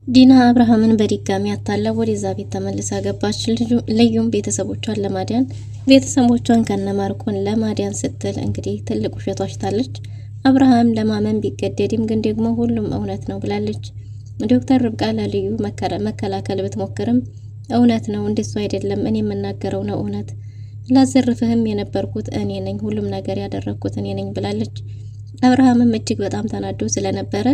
ዲና አብርሃምን በድጋሚ አታላ ወደዛ ቤት ተመልሳ ገባች። ልዩም ቤተሰቦቿን ለማዳን ቤተሰቦቿን ከነማርኮን ለማዳን ስትል እንግዲህ ትልቅ ውሸት ዋሽታለች። አብርሃም ለማመን ቢገደድም ግን ደግሞ ሁሉም እውነት ነው ብላለች። ዶክተር ርብቃ ለልዩ መከላከል ብትሞክርም እውነት ነው እንደሱ አይደለም፣ እኔ የምናገረው ነው እውነት፣ ላዘርፍህም የነበርኩት እኔ ነኝ፣ ሁሉም ነገር ያደረኩት እኔ ነኝ ብላለች። አብርሃምም እጅግ በጣም ተናዶ ስለነበረ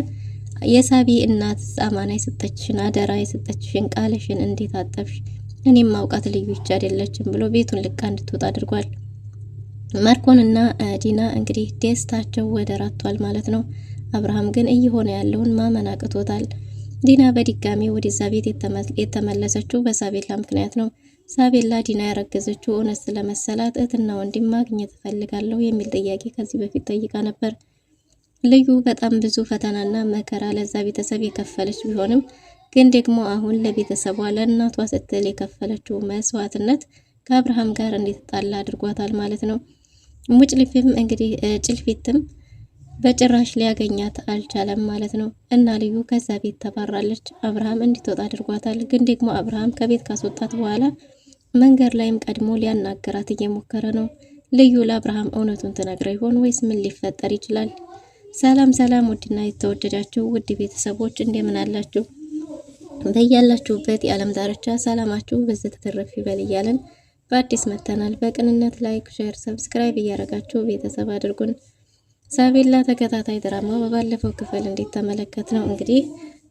የሳቢ እናት አማና የሰጠችሽን አደራ የሰጠችሽን ቃልሽን እንዴት አጠፍሽ? እኔም ማውቃት ልዩ ይች አይደለችም ብሎ ቤቱን ልቃ እንድትወጣ አድርጓል። ማርኮንና ዲና እንግዲህ ደስታቸው ወደር አጥቷል ማለት ነው። አብርሃም ግን እየሆነ ያለውን ማመን አቅቶታል። ዲና በድጋሚ ወደዛ ቤት የተመለሰችው በሳቤላ ምክንያት ነው። ሳቤላ ዲና ያረገዘችው እውነት ስለመሰላት እህትና ወንድም ማግኘት እፈልጋለሁ የሚል ጥያቄ ከዚህ በፊት ጠይቃ ነበር። ልዩ በጣም ብዙ ፈተናና መከራ ለዛ ቤተሰብ የከፈለች ቢሆንም ግን ደግሞ አሁን ለቤተሰቧ ለእናቷ ስትል የከፈለችው መስዋዕትነት ከአብርሃም ጋር እንድትጣላ አድርጓታል ማለት ነው። ሙጭልፊም እንግዲህ ጭልፊትም በጭራሽ ሊያገኛት አልቻለም ማለት ነው። እና ልዩ ከዛ ቤት ተባራለች። አብርሃም እንድትወጣ አድርጓታል። ግን ደግሞ አብርሃም ከቤት ካስወጣት በኋላ መንገድ ላይም ቀድሞ ሊያናገራት እየሞከረ ነው። ልዩ ለአብርሃም እውነቱን ትነግረው ይሆን ወይስ ምን ሊፈጠር ይችላል? ሰላም ሰላም፣ ውድና የተወደዳችሁ ውድ ቤተሰቦች እንደምን አላችሁ? በያላችሁበት የዓለም ዳርቻ ሰላማችሁ በዚህ ተተረፍ ይበል እያለን በአዲስ መተናል። በቅንነት ላይክ፣ ሼር፣ ሰብስክራይብ እያደረጋችሁ ቤተሰብ አድርጉን። ሳቤላ ተከታታይ ድራማ በባለፈው ክፍል እንዴት ተመለከት ነው እንግዲህ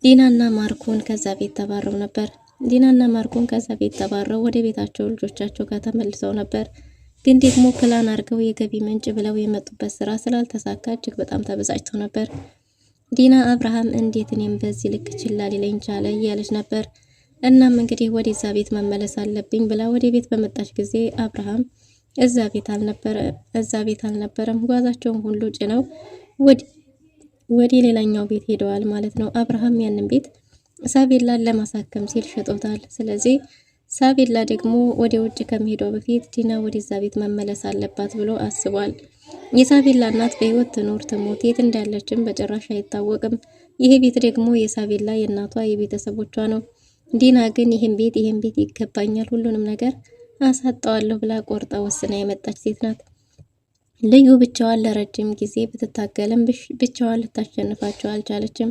ዲናና ማርኮን ከዛ ቤት ተባረው ነበር። ዲናና ማርኮን ከዛ ቤት ተባረው ወደ ቤታቸው ልጆቻቸው ጋር ተመልሰው ነበር። ግን ደግሞ ፕላን አድርገው የገቢ ምንጭ ብለው የመጡበት ስራ ስላልተሳካ እጅግ በጣም ተበሳጭተው ነበር። ዲና አብርሃም እንዴት እኔም በዚህ ልክ ችላ ሊለኝ ቻለ እያለች ነበር። እናም እንግዲህ ወደዛ ቤት መመለስ አለብኝ ብላ ወደ ቤት በመጣች ጊዜ አብርሃም እዛ ቤት አልነበረም። ጓዛቸውን ሁሉ ጭነው ወደ ሌላኛው ቤት ሄደዋል ማለት ነው። አብርሃም ያንን ቤት ሳቤላን ለማሳከም ሲል ሸጦታል። ስለዚህ ሳቤላ ደግሞ ወደ ውጭ ከመሄዷ በፊት ዲና ወደዛ ቤት መመለስ አለባት ብሎ አስቧል። የሳቤላ እናት በህይወት ትኖር ትሞት የት እንዳለችም በጭራሽ አይታወቅም። ይሄ ቤት ደግሞ የሳቤላ የእናቷ የቤተሰቦቿ ነው። ዲና ግን ይሄን ቤት ይገባኛል፣ ሁሉንም ነገር አሳጣዋለሁ ብላ ቆርጣ ወስና የመጣች ሴት ናት። ልዩ ብቻዋን ለረጅም ጊዜ ብትታገልም ብቻዋን ልታሸንፋቸው አልቻለችም።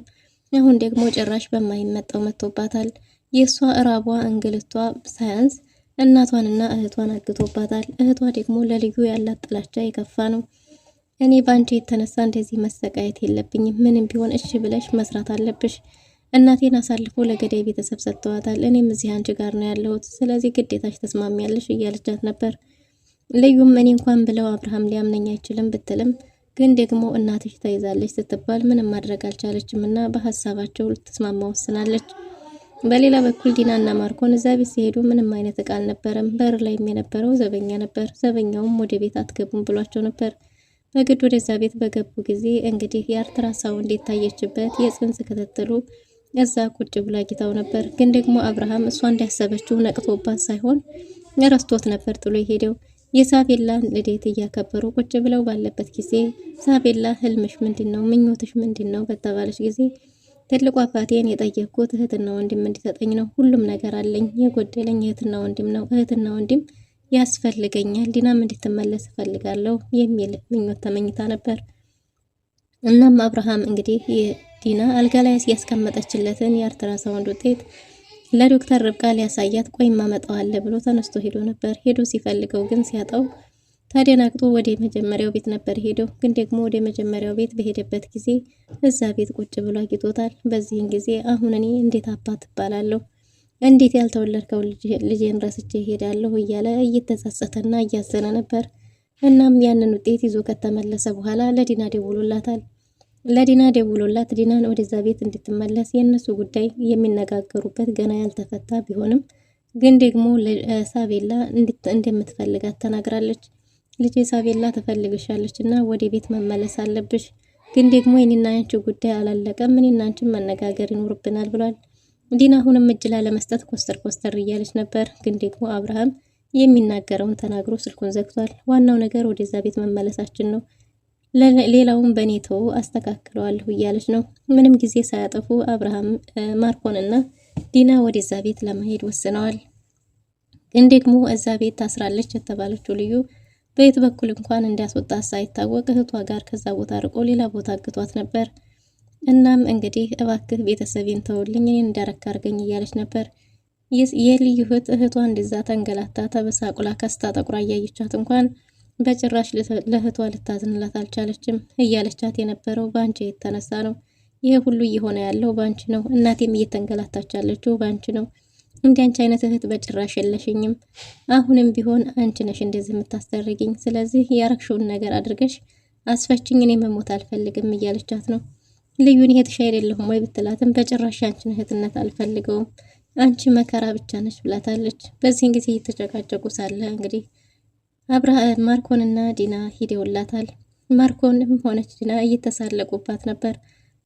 አሁን ደግሞ ጭራሽ በማይመጣው መጥቶባታል። የሷ እራቧ እንግልቷ ሳያንስ እናቷንና እህቷን አግቶባታል። እህቷ ደግሞ ለልዩ ያላት ጥላቻ የከፋ ነው። እኔ ባንቺ የተነሳ እንደዚህ መሰቃየት የለብኝም፣ ምንም ቢሆን እሺ ብለሽ መስራት አለብሽ። እናቴን አሳልፎ ለገዳይ ቤተሰብ ሰጥተዋታል። እኔም እዚህ አንቺ ጋር ነው ያለሁት፣ ስለዚህ ግዴታሽ ተስማሚያለሽ እያለቻት ነበር። ልዩም እኔ እንኳን ብለው አብርሃም ሊያምነኝ አይችልም ብትልም ግን ደግሞ እናትሽ ተይዛለች ስትባል ምንም ማድረግ አልቻለችም እና በሀሳባቸው ልትስማማ ወስናለች። በሌላ በኩል ዲና እና ማርኮን እዛ ቤት ሲሄዱ ምንም አይነት እቃ አልነበረም። በር ላይም የነበረው ዘበኛ ነበር። ዘበኛውም ወደ ቤት አትገቡም ብሏቸው ነበር። በግድ ወደዛ ቤት በገቡ ጊዜ እንግዲህ የአልትራሳውንድ የታየችበት የጽንስ ክትትሉ እዛ ቁጭ ብሎ አግኝታው ነበር። ግን ደግሞ አብርሃም እሷ እንዳሰበችው ነቅቶባት ሳይሆን ረስቶት ነበር ጥሎ የሄደው። የሳቤላን ልደት እያከበሩ ቁጭ ብለው ባለበት ጊዜ ሳቤላ ህልምሽ ምንድነው? ምኞትሽ ምንድነው? በተባለች ጊዜ ትልቁ አባቴን የጠየቅኩት እህትና ወንድም እንዲሰጠኝ ነው። ሁሉም ነገር አለኝ፣ የጎደለኝ እህትና ወንድም ነው። እህትና ወንድም ያስፈልገኛል፣ ዲናም እንድትመለስ እፈልጋለሁ የሚል ምኞት ተመኝታ ነበር። እናም አብርሃም እንግዲህ ዲና አልጋ ላይ ያስቀመጠችለትን የአልትራሳውንድ ውጤት ለዶክተር ርብቃ ሊያሳያት ቆይ ማመጣዋለ ብሎ ተነስቶ ሄዶ ነበር። ሄዶ ሲፈልገው ግን ሲያጣው ተደናግጦ ወደ መጀመሪያው ቤት ነበር ሄደው። ግን ደግሞ ወደ መጀመሪያው ቤት በሄደበት ጊዜ እዛ ቤት ቁጭ ብሎ አግኝቶታል። በዚህን ጊዜ አሁን እኔ እንዴት አባት እባላለሁ? እንዴት ያልተወለድከው ልጄን ረስቼ ሄዳለሁ እያለ እየተጸጸተና እያዘነ ነበር። እናም ያንን ውጤት ይዞ ከተመለሰ በኋላ ለዲና ደውሎላታል። ለዲና ደውሎላት ዲናን ወደዛ ቤት እንድትመለስ የነሱ ጉዳይ የሚነጋገሩበት ገና ያልተፈታ ቢሆንም ግን ደግሞ ሳቤላ እንደምትፈልጋት ተናግራለች። ልጄ ሳቤላ ትፈልግሻለች እና ወደ ቤት መመለስ አለብሽ። ግን ደግሞ የኔና አንቺ ጉዳይ አላለቀም፣ እኔና አንቺን መነጋገር ይኖርብናል ብሏል። ዲና አሁንም እጅ ላለመስጠት ኮስተር እያለች ነበር። ግን ደግሞ አብርሃም የሚናገረውን ተናግሮ ስልኩን ዘግቷል። ዋናው ነገር ወደዛ ቤት መመለሳችን ነው። ሌላውን በኔቶ አስተካክለዋለሁ እያለች ነው። ምንም ጊዜ ሳያጠፉ አብርሃም ማርኮንና ዲና ወደዛ ቤት ለመሄድ ወስነዋል። ግን ደግሞ እዛ ቤት ታስራለች የተባለችው ልዩ በየት በኩል እንኳን እንዲያስወጣት ሳይታወቅ እህቷ ጋር ከዛ ቦታ ርቆ ሌላ ቦታ አግቷት ነበር። እናም እንግዲህ እባክህ ቤተሰቤን ተውልኝ፣ እኔን እንዳረካ አድርገኝ እያለች ነበር። የልዩ እህቷ እንደዛ ተንገላታ ተበሳቁላ ከስታ ጠቁራ እያየቻት እንኳን በጭራሽ ለእህቷ ልታዝንላት አልቻለችም። እያለቻት የነበረው ባንቺ የተነሳ ነው፣ ይሄ ሁሉ እየሆነ ያለው ባንቺ ነው፣ እናቴም እየተንገላታች ያለችው ባንቺ ነው። እንደ አንቺ አይነት እህት በጭራሽ የለሽኝም። አሁንም ቢሆን አንቺ ነሽ እንደዚህ የምታስደርጊኝ። ስለዚህ ያረግሽውን ነገር አድርገሽ አስፈችኝ፣ እኔ መሞት አልፈልግም እያለቻት ነው። ልዩን እህትሽ አይደለሁም ወይ ብትላትም በጭራሽ አንቺን እህትነት አልፈልገውም፣ አንቺ መከራ ብቻ ነሽ ብላታለች። በዚህን ጊዜ እየተጨቃጨቁ ሳለ እንግዲህ ማርኮንና ዲና ሂደውላታል። ማርኮንም ሆነች ዲና እየተሳለቁባት ነበር።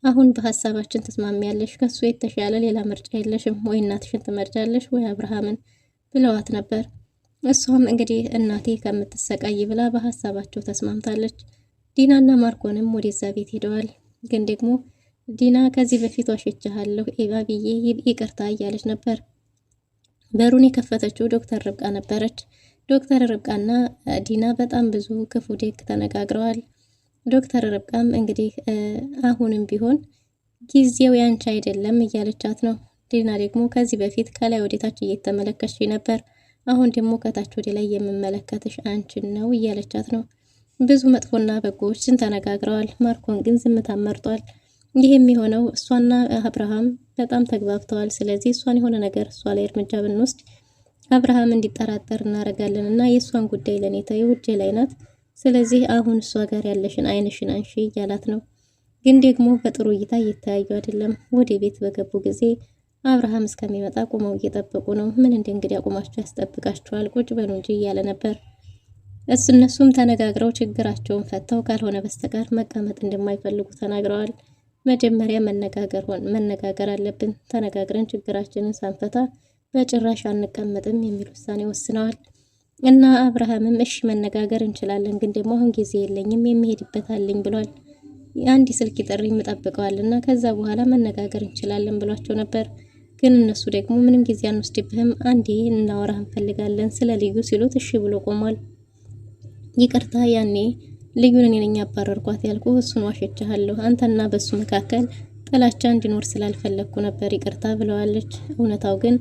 አሁን በሀሳባችን ተስማሚያለሽ፣ ከሱ የተሻለ ሌላ ምርጫ የለሽም፣ ወይ እናትሽን ትመርጫለሽ ወይ አብርሃምን ብለዋት ነበር። እሷም እንግዲህ እናቴ ከምትሰቃይ ብላ በሀሳባቸው ተስማምታለች። ዲናና ማርኮንም ወደዛ ቤት ሄደዋል። ግን ደግሞ ዲና ከዚህ በፊት ዋሸቻለሁ ኤባ ብዬ ይቅርታ እያለች ነበር። በሩን የከፈተችው ዶክተር ርብቃ ነበረች። ዶክተር ርብቃና ዲና በጣም ብዙ ክፉ ደግ ተነጋግረዋል። ዶክተር ርብቃም እንግዲህ አሁንም ቢሆን ጊዜው ያንቺ አይደለም እያለቻት ነው። ዲና ደግሞ ከዚህ በፊት ከላይ ወደታች እየተመለከትሽ ነበር፣ አሁን ደግሞ ከታች ወደ ላይ የምመለከትሽ አንቺን ነው እያለቻት ነው። ብዙ መጥፎና በጎዎችን ተነጋግረዋል። ማርኮን ግን ዝምታ መርጧል። ይህ የሚሆነው እሷና አብርሃም በጣም ተግባብተዋል። ስለዚህ እሷን የሆነ ነገር እሷ ላይ እርምጃ ብንወስድ አብርሃም እንዲጠራጠር እናደርጋለን እና የእሷን ጉዳይ ለኔ ተይው፣ እጄ ላይ ናት። ስለዚህ አሁን እሷ ጋር ያለሽን አይንሽን አንሺ እያላት ነው። ግን ደግሞ በጥሩ እይታ እየተያዩ አይደለም። ወደ ቤት በገቡ ጊዜ አብርሃም እስከሚመጣ ቁመው እየጠበቁ ነው። ምን እንደ እንግዲህ አቁማችሁ ያስጠብቃችኋል፣ ቁጭ በሉ እንጂ እያለ ነበር። እነሱም ተነጋግረው ችግራቸውን ፈተው ካልሆነ በስተቀር መቀመጥ እንደማይፈልጉ ተናግረዋል። መጀመሪያ መነጋገር አለብን፣ ተነጋግረን ችግራችንን ሳንፈታ በጭራሽ አንቀመጥም የሚል ውሳኔ ወስነዋል። እና አብርሃምም እሺ መነጋገር እንችላለን፣ ግን ደግሞ አሁን ጊዜ የለኝም የሚሄድበት አለኝ ብሏል። የአንድ ስልክ ጥሪ ምጠብቀዋል እና ከዛ በኋላ መነጋገር እንችላለን ብሏቸው ነበር። ግን እነሱ ደግሞ ምንም ጊዜ አንወስድብህም፣ አንዴ እናወራ እንፈልጋለን ስለ ልዩ ሲሉት እሺ ብሎ ቆሟል። ይቅርታ ያኔ ልዩን እኔ ነኝ አባረርኳት ያልኩ እሱን ዋሸቻለሁ፣ አንተና በሱ መካከል ጥላቻ እንዲኖር ስላልፈለግኩ ነበር ይቅርታ ብለዋለች። እውነታው ግን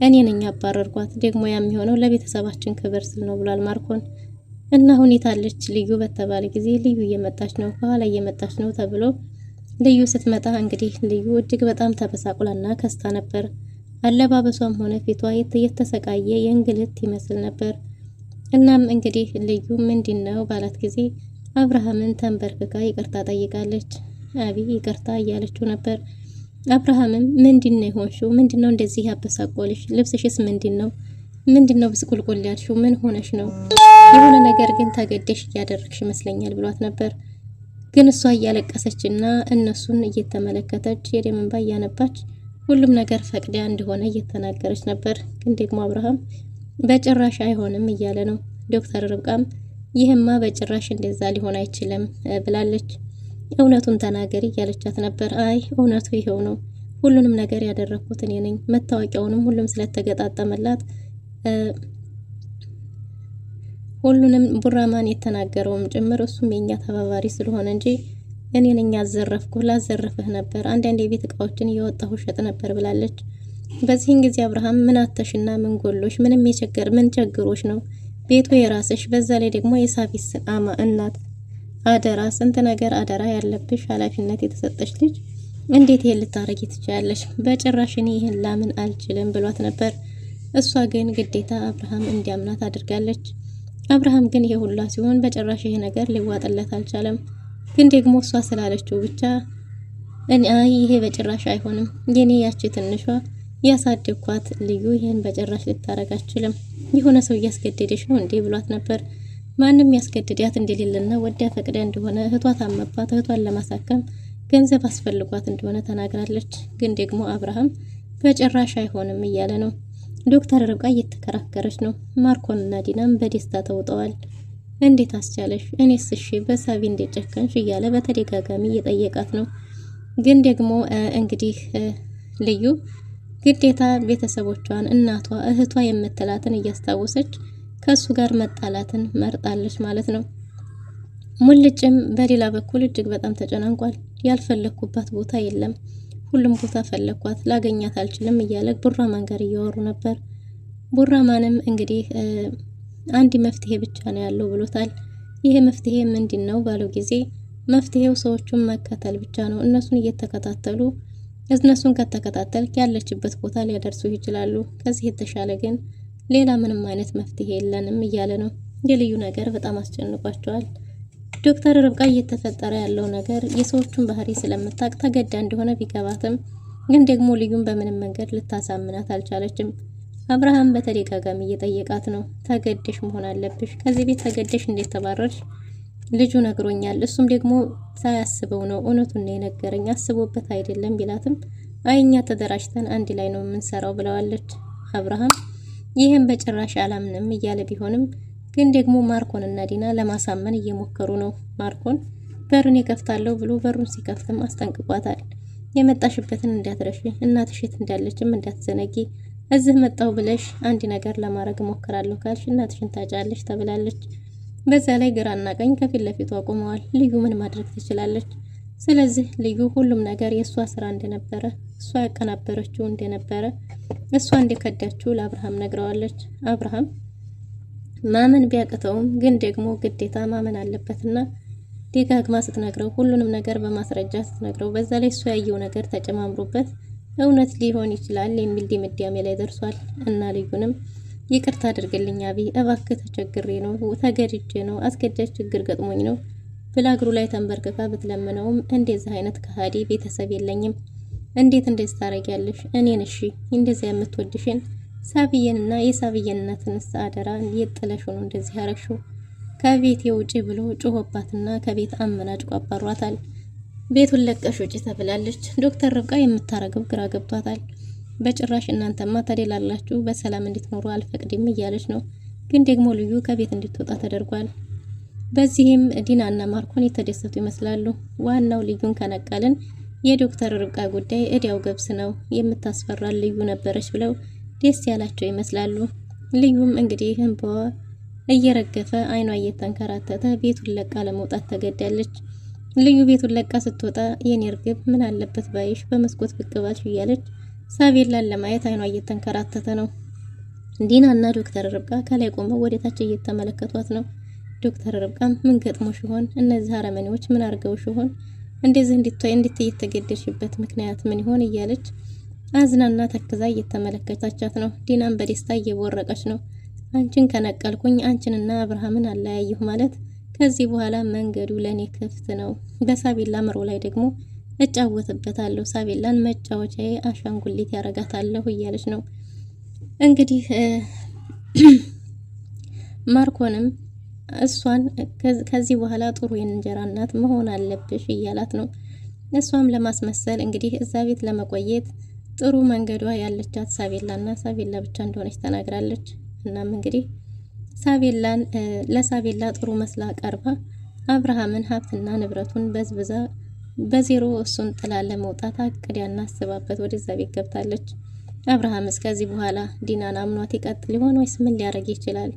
እኔ ነኝ አባረርኳት፣ ደግሞ የሚሆነው ለቤተሰባችን ክብር ስል ነው ብሏል ማርኮን። እና ሁኔታለች ልዩ በተባለ ጊዜ ልዩ እየመጣች ነው፣ በኋላ እየመጣች ነው ተብሎ ልዩ ስትመጣ እንግዲህ ልዩ እጅግ በጣም ተበሳቁላና ከስታ ነበር። አለባበሷም ሆነ ፊቷ የተሰቃየ የእንግልት ይመስል ነበር። እናም እንግዲህ ልዩ ምንድነው ባላት ጊዜ አብርሃምን ተንበርክካ ይቅርታ ጠይቃለች። አቢ ይቅርታ እያለችው ነበር። አብርሃምም ምንድነው የሆንሽው? ምንድነው እንደዚህ ያበሳቆልሽ? ልብስሽስ ምንድነው ብስቁልቁል ያልሽው? ምን ሆነሽ ነው? የሆነ ነገር ግን ተገደሽ እያደረግሽ ይመስለኛል ብሏት ነበር። ግን እሷ እያለቀሰችና እነሱን እየተመለከተች የደም እንባ እያነባች ሁሉም ነገር ፈቅዳ እንደሆነ እየተናገረች ነበር። ግን ደግሞ አብርሃም በጭራሽ አይሆንም እያለ ነው። ዶክተር ርብቃም ይህማ በጭራሽ እንደዛ ሊሆን አይችልም ብላለች። እውነቱን ተናገሪ እያለቻት ነበር። አይ እውነቱ ይሄው ነው፣ ሁሉንም ነገር ያደረኩት እኔ ነኝ። መታወቂያውንም ሁሉም ስለተገጣጠመላት ሁሉንም ቡራማን የተናገረውም ጭምር እሱም የኛ ተባባሪ ስለሆነ እንጂ እኔ ነኝ ያዘረፍኩ፣ ላዘረፍህ ነበር፣ አንዳንድ የቤት እቃዎችን እየወጣሁ ሸጥ ነበር ብላለች። በዚህን ጊዜ አብርሃም ምን አተሽና ምን ጎሎሽ? ምን ቸግሮሽ ነው? ቤቱ የራስሽ፣ በዛ ላይ ደግሞ የሳፊስ እናት አደራ፣ ስንት ነገር አደራ ያለብሽ ኃላፊነት የተሰጠሽ ልጅ እንዴት ይሄን ልታረጊ ትችያለሽ? በጭራሽ እኔ ይሄን ላምን አልችልም ብሏት ነበር። እሷ ግን ግዴታ አብርሃም እንዲያምናት አድርጋለች። አብርሃም ግን ይሄ ሁላ ሲሆን በጭራሽ ይሄ ነገር ሊዋጥለት አልቻለም። ግን ደግሞ እሷ ስላለችው ብቻ ይሄ በጭራሽ አይሆንም፣ የኔ ያቺ ትንሿ ያሳደግኳት ልዩ ይሄን በጭራሽ ልታረግ አትችልም፣ የሆነ ሰው እያስገደደሽ ነው እንዴ ብሏት ነበር። ማንም ያስገድዳት እንደሌለና ወዲያ ፈቅዳ እንደሆነ እህቷ ታመባት፣ እህቷን ለማሳከም ገንዘብ አስፈልጓት እንደሆነ ተናግራለች። ግን ደግሞ አብርሃም በጭራሽ አይሆንም እያለ ነው። ዶክተር ርብቃ እየተከራከረች ነው። ማርኮንና ዲናም በደስታ ተውጠዋል። እንዴት አስቻለሽ? እኔስ እሺ በሳቢ እንዴት ጨከንሽ? እያለ በተደጋጋሚ እየጠየቃት ነው። ግን ደግሞ እንግዲህ ልዩ ግዴታ ቤተሰቦቿን እናቷ እህቷ የምትላትን እያስታወሰች ከሱ ጋር መጣላትን መርጣለች ማለት ነው። ሙልጭም በሌላ በኩል እጅግ በጣም ተጨናንቋል። ያልፈለኩባት ቦታ የለም፣ ሁሉም ቦታ ፈለኳት፣ ላገኛት አልችልም እያለ ቡራማን ጋር እያወሩ ነበር። ቡራማንም እንግዲህ አንድ መፍትሄ ብቻ ነው ያለው ብሎታል። ይሄ መፍትሄ ምንድን ነው ባለው ጊዜ መፍትሄው ሰዎቹን መከተል ብቻ ነው። እነሱን እየተከታተሉ እነሱን ከተከታተል ያለችበት ቦታ ሊያደርሱ ይችላሉ። ከዚህ የተሻለ ግን ሌላ ምንም አይነት መፍትሄ የለንም እያለ ነው። የልዩ ነገር በጣም አስጨንቋቸዋል። ዶክተር ርብቃ እየተፈጠረ ያለው ነገር የሰዎቹን ባህሪ ስለምታውቅ ተገዳ እንደሆነ ቢገባትም ግን ደግሞ ልዩን በምንም መንገድ ልታሳምናት አልቻለችም። አብርሃም በተደጋጋሚ እየጠየቃት ነው። ተገደሽ መሆን አለብሽ፣ ከዚህ ቤት ተገደሽ እንዴት ተባረርሽ? ልጁ ነግሮኛል፣ እሱም ደግሞ ሳያስበው ነው እውነቱን ነው የነገረኝ፣ አስቦበት አይደለም ቢላትም አይኛ ተደራጅተን አንድ ላይ ነው የምንሰራው ብለዋለች። አብርሃም ይህም በጭራሽ አላምንም እያለ ቢሆንም ግን ደግሞ ማርኮን እና ዲና ለማሳመን እየሞከሩ ነው። ማርኮን በሩን ይከፍታለሁ ብሎ በሩን ሲከፍትም አስጠንቅቋታል። የመጣሽበትን እንዳትረሺ፣ እናትሽ የት እንዳለችም እንዳትዘነጊ፣ እዚህ መጣው ብለሽ አንድ ነገር ለማድረግ ሞክራለሁ ካልሽ እናትሽን ታጫለሽ ተብላለች። በዛ ላይ ግራና ቀኝ ከፊት ለፊቷ ቆመዋል። ልዩ ምን ማድረግ ትችላለች? ስለዚህ ልዩ ሁሉም ነገር የእሷ ስራ እንደነበረ፣ እሷ ያቀናበረችው እንደነበረ፣ እሷ እንደከዳችው ለአብርሃም ነግረዋለች። አብርሃም ማመን ቢያቅተውም ግን ደግሞ ግዴታ ማመን አለበትና ደጋግማ ስትነግረው ሁሉንም ነገር በማስረጃ ስትነግረው በዛ ላይ እሱ ያየው ነገር ተጨማምሮበት እውነት ሊሆን ይችላል የሚል ድምዳሜ ላይ ደርሷል። እና ልዩንም ይቅርታ አድርግልኝ አቢ፣ እባክህ ተቸግሬ ነው፣ ተገድጄ ነው፣ አስገዳጅ ችግር ገጥሞኝ ነው ብላ እግሩ ላይ ተንበርክካ ብትለምነውም እንደዚህ አይነት ከሃዲ ቤተሰብ የለኝም፣ እንዴት እንደዚህ ታረጊያለሽ? እኔን እሺ እንደዚያ የምትወድሽን ሳብየንና የሳብየንነትንስ አደራ የጥለሽ ነው እንደዚህ ያረግሽው? ከቤት የውጪ ብሎ ጮሆባትና ከቤት አመናጭቆ አባሯታል። ቤቱን ለቀሽ ውጪ ተብላለች። ዶክተር ርብቃ የምታረገው ግራ ገብቷታል። በጭራሽ እናንተማ ተደላላችሁ በሰላም እንድትኖሩ አልፈቅድም እያለች ነው። ግን ደግሞ ልዩ ከቤት እንድትወጣ ተደርጓል። በዚህም ዲናና ማርኮን የተደሰቱ ይመስላሉ። ዋናው ልዩን ከነቀልን የዶክተር ርብቃ ጉዳይ እዲያው ገብስ ነው፣ የምታስፈራ ልዩ ነበረች ብለው ደስ ያላቸው ይመስላሉ። ልዩም እንግዲህ እንባዋ እየረገፈ አይኗ እየተንከራተተ ቤቱን ለቃ ለመውጣት ተገዳለች። ልዩ ቤቱን ለቃ ስትወጣ የኔ እርግብ ምን አለበት ባይሽ በመስኮት ብቅ ባልሽ እያለች ሳቤላን ለማየት አይኗ እየተንከራተተ ነው። ዲናና ዶክተር ርብቃ ከላይ ቆመው ወደታች እየተመለከቷት ነው። ዶክተር ርብቃም ምን ገጥሞሽ ይሆን? እነዚህ አረመኔዎች ምን አርገውሽ ይሆን? እንደዚህ እንድትየተገደልሽበት ምክንያት ምን ይሆን እያለች አዝናና ተክዛ እየተመለከታቻት ነው። ዲናም በደስታ እየቦረቀች ነው። አንቺን ከነቀልኩኝ አንቺንና አብርሃምን አለያየሁ ማለት ከዚህ በኋላ መንገዱ ለኔ ክፍት ነው። በሳቤላ ምሮ ላይ ደግሞ እጫወትበታለሁ። ሳቤላን መጫወቻዬ አሻንጉሊት ያረጋታለሁ እያለች ነው። እንግዲህ ማርኮንም እሷን ከዚህ በኋላ ጥሩ የእንጀራ እናት መሆን አለብሽ እያላት ነው። እሷም ለማስመሰል እንግዲህ እዛ ቤት ለመቆየት ጥሩ መንገዷ ያለቻት ሳቤላና ሳቤላ ብቻ እንደሆነች ተናግራለች። እናም እንግዲህ ሳቤላን ለሳቤላ ጥሩ መስላ ቀርባ አብርሃምን ሀብትና ንብረቱን በዝብዛ በዜሮ እሱን ጥላ ለመውጣት አቅዳና አስባበት ወደዛ ቤት ገብታለች። አብርሃም እስከዚህ በኋላ ዲናን አምኗት ይቀጥል ሊሆን ወይስ ምን ሊያደርግ ይችላል?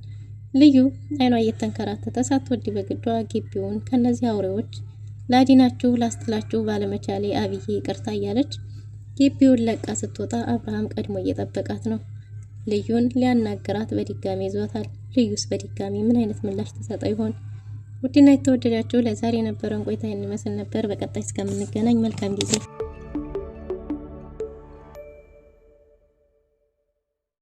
ልዩ አይኗ እየተንከራተተ ሳትወድ በግዷ ግቢውን ከነዚህ አውሬዎች ላዲናችሁ ላስጥላችሁ ባለመቻሌ አብዬ ይቅርታ እያለች ግቢውን ለቃ ስትወጣ አብርሃም ቀድሞ እየጠበቃት ነው። ልዩን ሊያናግራት በድጋሚ ይዟታል። ልዩስ በድጋሚ ምን አይነት ምላሽ ተሰጠው ይሆን? ውድና የተወደዳችሁ ለዛሬ የነበረን ቆይታ ይመስል ነበር። በቀጣይ እስከምንገናኝ መልካም ጊዜ